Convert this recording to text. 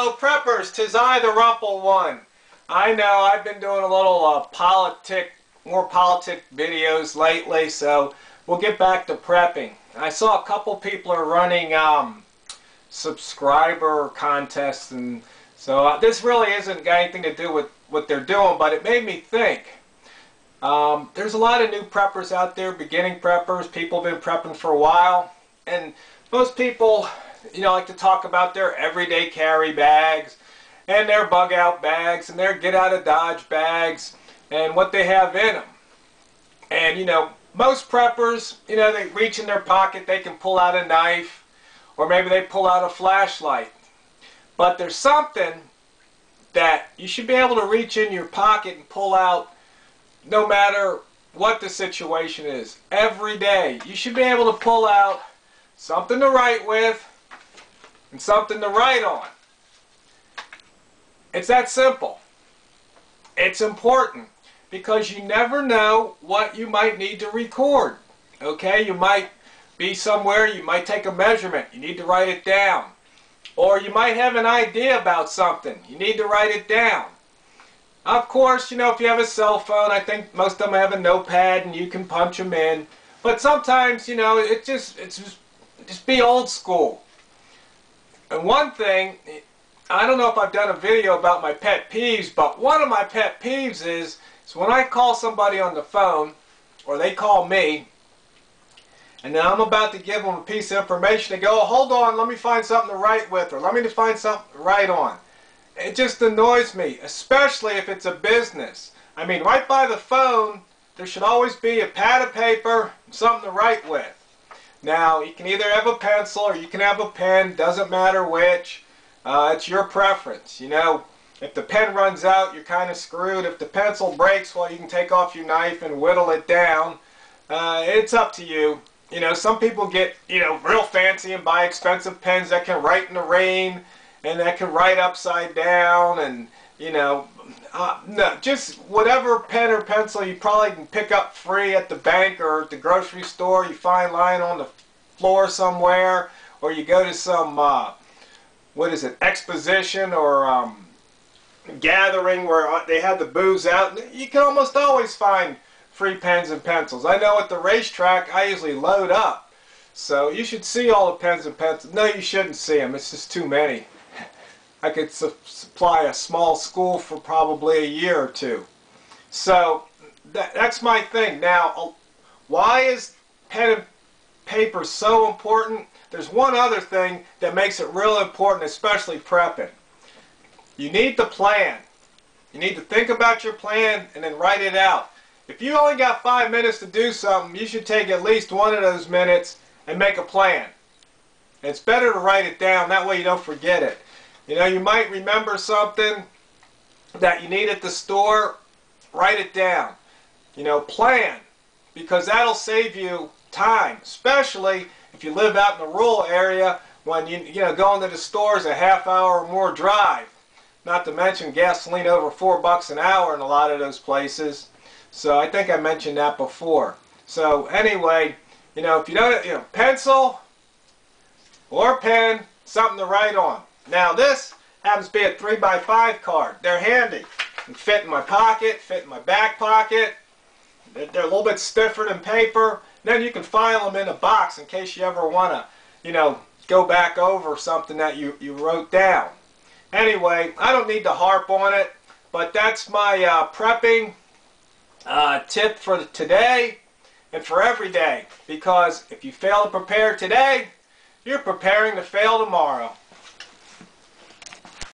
fellow preppers, 'tis I, the Rumpled One. I know I've been doing a little more politic videos lately, so we'll get back to prepping. I saw a couple people are running subscriber contests, and so this really isn't got anything to do with what they're doing, but it made me think. There's a lot of new preppers out there, beginning preppers, people have been prepping for a while, and most people, like to talk about their everyday carry bags and their bug out bags and their get out of dodge bags and what they have in them. And most preppers, they reach in their pocket, they can pull out a knife, or maybe they pull out a flashlight. But there's something that you should be able to reach in your pocket and pull out no matter what the situation is. Every day you should be able to pull out something to write with and something to write on. It's that simple. It's important because you never know what you might need to record. Okay, you might be somewhere, you might take a measurement, you need to write it down. Or you might have an idea about something, you need to write it down. Of course, if you have a cell phone, I think most of them have a notepad and you can punch them in. But sometimes, it's just be old school. And one thing, I don't know if I've done a video about my pet peeves, but one of my pet peeves is when I call somebody on the phone, or they call me, and then I'm about to give them a piece of information, they go, oh, hold on, let me find something to write with, or let me find something to write on. It just annoys me, especially if it's a business. I mean, right by the phone, there should always be a pad of paper, something to write with. Now, you can either have a pencil or you can have a pen, doesn't matter which. It's your preference. If the pen runs out, you're kind of screwed. If the pencil breaks, well, you can take off your knife and whittle it down. It's up to you. Some people get, real fancy and buy expensive pens that can write in the rain and that can write upside down, and, no, just whatever pen or pencil you probably can pick up free at the bank or at the grocery store, you find lying on the floor somewhere, or you go to some, exposition or gathering where they have the booze out. You can almost always find free pens and pencils. I know at the racetrack I usually load up, so you should see all the pens and pencils. No, you shouldn't see them, it's just too many. I could supply a small school for probably a year or two. So that's my thing. Now, why is pen and paper so important? There's one other thing that makes it real important, especially prepping. You need to plan. You need to think about your plan and then write it out. If you only got 5 minutes to do something, you should take at least one of those minutes and make a plan. It's better to write it down, that way you don't forget it. You might remember something that you need at the store, write it down. Plan, because that'll save you time, especially if you live out in the rural area when going to the store is a half-hour or more drive. Not to mention gasoline over $4 an hour in a lot of those places. So I think I mentioned that before. So anyway, if you don't, pencil or pen, something to write on. Now this happens to be a 3x5 card. They're handy. They fit in my pocket, fit in my back pocket. They're a little bit stiffer than paper. Then you can file them in a box in case you ever want to, go back over something that you wrote down. Anyway, I don't need to harp on it, but that's my prepping tip for today and for every day. Because if you fail to prepare today, you're preparing to fail tomorrow.